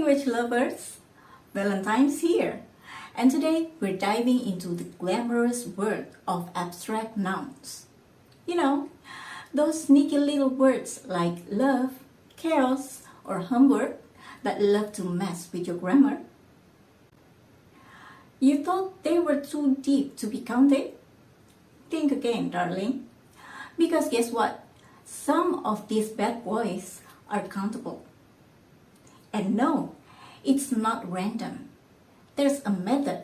Language lovers, Valentine's here, and today we're diving into the glamorous world of abstract nouns. You know, those sneaky little words like love, chaos, or homework that love to mess with your grammar. You thought they were too deep to be counted? Think again, darling. Because guess what? Some of these bad boys are countable. And no, it's not random. There's a method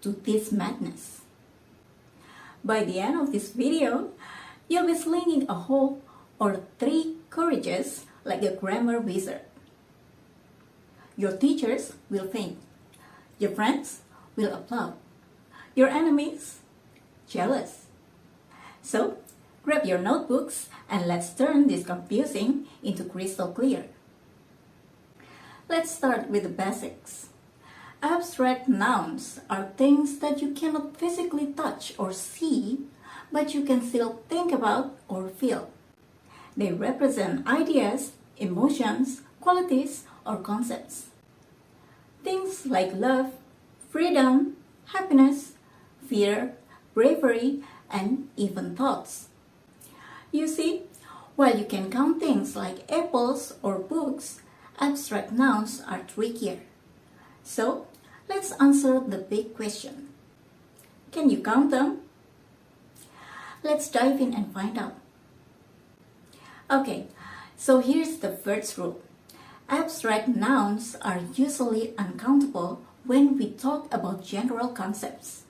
to this madness. By the end of this video, you'll be slinging a whole or 3 courages like a grammar wizard. Your teachers will faint. Your friends will applaud. Your enemies, jealous. So, grab your notebooks and let's turn this confusing into crystal clear. Let's start with the basics. Abstract nouns are things that you cannot physically touch or see, but you can still think about or feel. They represent ideas, emotions, qualities, or concepts. Things like love, freedom, happiness, fear, bravery, and even thoughts. You see, while you can count things like apples or books, abstract nouns are trickier. So, let's answer the big question. Can you count them? Let's dive in and find out. Okay, so here's the first rule. Abstract nouns are usually uncountable when we talk about general concepts.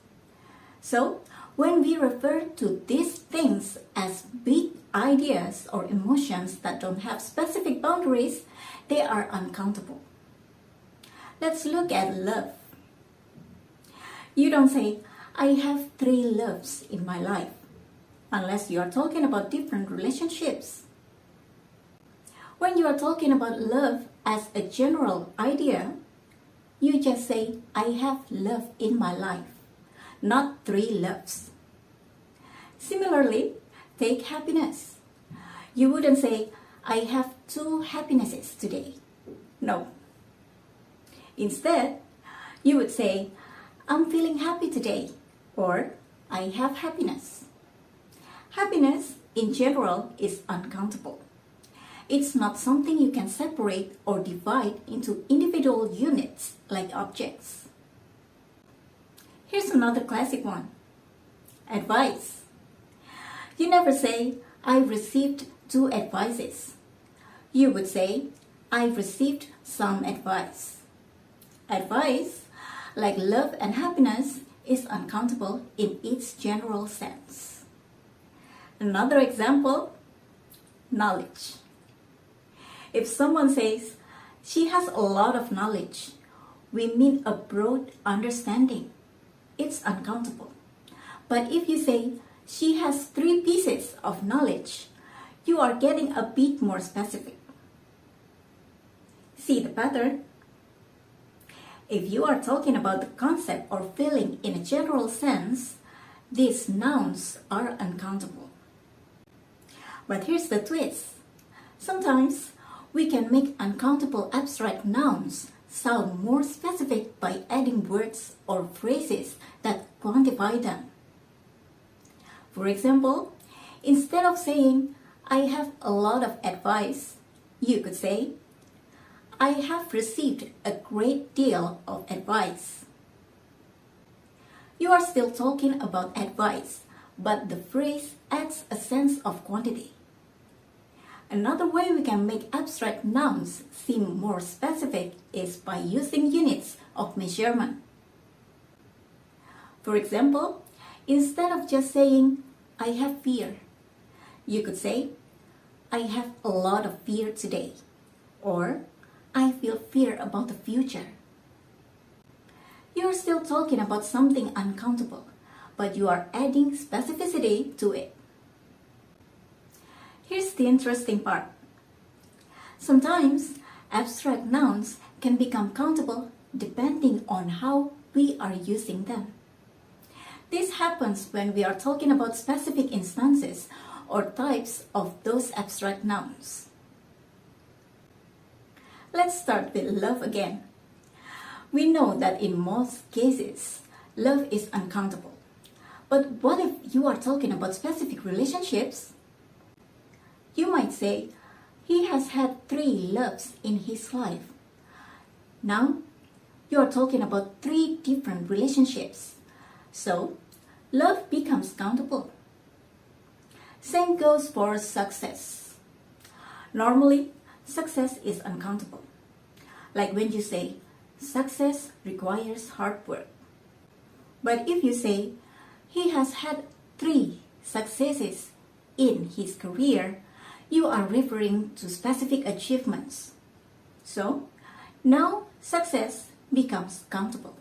So, when we refer to these things as big ideas or emotions that don't have specific boundaries, they are uncountable. Let's look at love. You don't say, I have 3 loves in my life, unless you are talking about different relationships. When you are talking about love as a general idea, you just say, I have love in my life, not 3 loves. Similarly, take happiness. You wouldn't say, I have 2 happinesses today. No. Instead, you would say, I'm feeling happy today, or I have happiness. Happiness, in general, is uncountable. It's not something you can separate or divide into individual units like objects. Here's another classic one. Advice. You never say, I received 2 advices. You would say, I received some advice. Advice, like love and happiness, is uncountable in its general sense. Another example, knowledge. If someone says, she has a lot of knowledge, we mean a broad understanding. It's uncountable. But if you say, she has 3 pieces of knowledge, you are getting a bit more specific. See the pattern? If you are talking about the concept or feeling in a general sense, these nouns are uncountable. But here's the twist. Sometimes we can make uncountable abstract nouns sound more specific by adding words or phrases that quantify them. For example, instead of saying, I have a lot of advice, you could say, I have received a great deal of advice. You are still talking about advice, but the phrase adds a sense of quantity. Another way we can make abstract nouns seem more specific is by using units of measurement. For example, instead of just saying, I have fear, you could say, I have a lot of fear today, or I feel fear about the future. You are still talking about something uncountable, but you are adding specificity to it. Here's the interesting part. Sometimes abstract nouns can become countable depending on how we are using them. This happens when we are talking about specific instances or types of those abstract nouns. Let's start with love again. We know that in most cases, love is uncountable. But what if you are talking about specific relationships? You might say, he has had 3 loves in his life. Now, you are talking about 3 different relationships. So, love becomes countable. Same goes for success. Normally, success is uncountable. Like when you say, success requires hard work. But if you say, he has had 3 successes in his career, you are referring to specific achievements. So, now success becomes countable.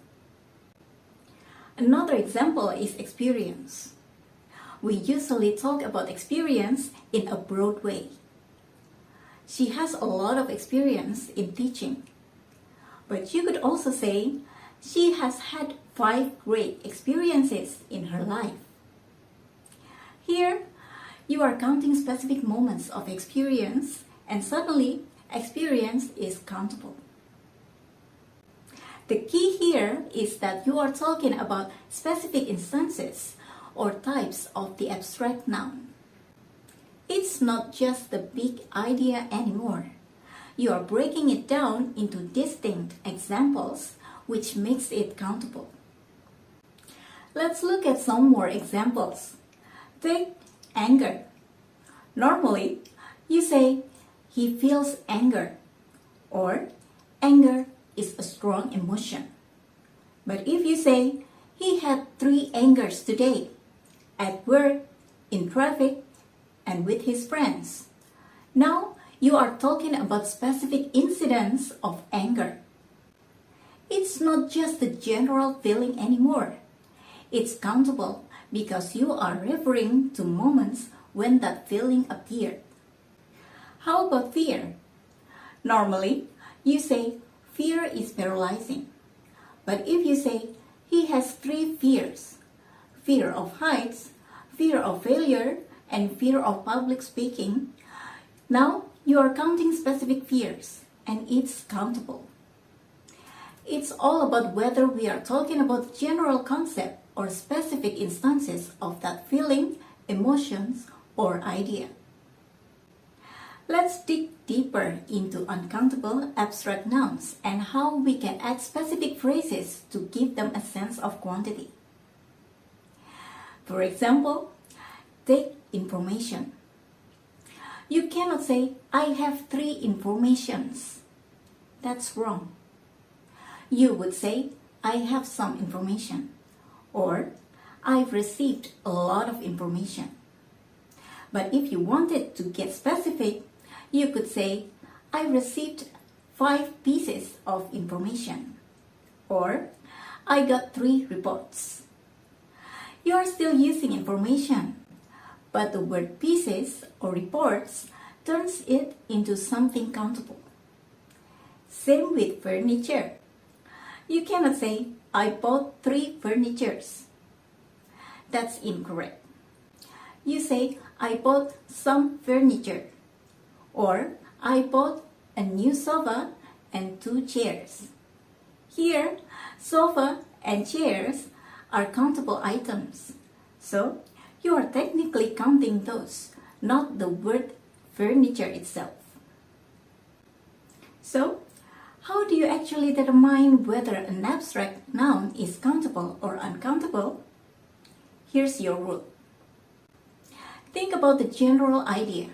Another example is experience. We usually talk about experience in a broad way. She has a lot of experience in teaching. But you could also say, she has had 5 great experiences in her life. Here, you are counting specific moments of experience, and suddenly, experience is countable. The key here is that you are talking about specific instances or types of the abstract noun. It's not just the big idea anymore. You are breaking it down into distinct examples, which makes it countable. Let's look at some more examples. Take anger. Normally, you say, he feels anger, or anger is a strong emotion. But if you say, he had 3 angers today, at work, in traffic, and with his friends, now you are talking about specific incidents of anger. It's not just the general feeling anymore. It's countable because you are referring to moments when that feeling appeared. How about fear? Normally, you say, fear is paralyzing. But if you say, he has 3 fears, fear of heights, fear of failure, and fear of public speaking, now you are counting specific fears, and it's countable. It's all about whether we are talking about general concept or specific instances of that feeling, emotions, or idea. Let's dig deeper into uncountable abstract nouns and how we can add specific phrases to give them a sense of quantity. For example, take information. You cannot say, I have 3 informations. That's wrong. You would say, I have some information. Or, I've received a lot of information. But if you wanted to get specific, you could say, I received 5 pieces of information. Or, I got 3 reports. You are still using information, but the word pieces or reports turns it into something countable. Same with furniture. You cannot say, I bought 3 furnitures. That's incorrect. You say, I bought some furniture. Or, I bought a new sofa and 2 chairs. Here, sofa and chairs are countable items. So, you are technically counting those, not the word furniture itself. So, how do you actually determine whether an abstract noun is countable or uncountable? Here's your rule. Think about the general idea.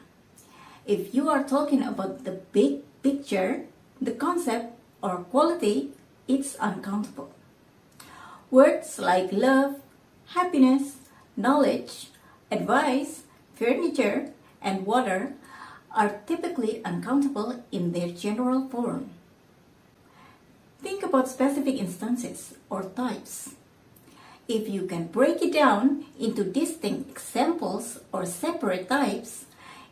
If you are talking about the big picture, the concept or quality, it's uncountable. Words like love, happiness, knowledge, advice, furniture, and water are typically uncountable in their general form. Think about specific instances or types. If you can break it down into distinct examples or separate types,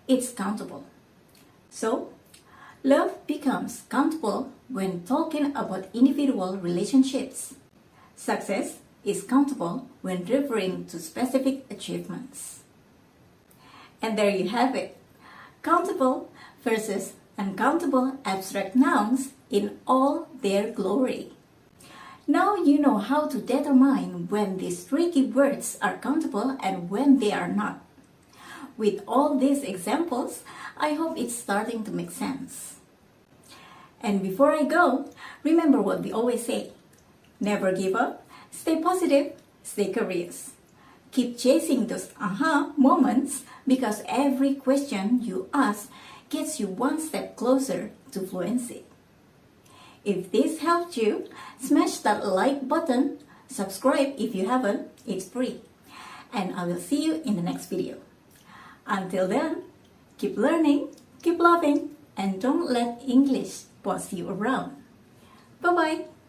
it's countable. So, love becomes countable when talking about individual relationships. Success is countable when referring to specific achievements. And there you have it. Countable versus uncountable abstract nouns in all their glory. Now you know how to determine when these tricky words are countable and when they are not. With all these examples, I hope it's starting to make sense. And before I go, remember what we always say. Never give up, stay positive, stay curious. Keep chasing those aha moments because every question you ask gets you one step closer to fluency. If this helped you, smash that like button, subscribe if you haven't, it's free. And I will see you in the next video. Until then, keep learning, keep loving, and don't let English boss you around. Bye-bye.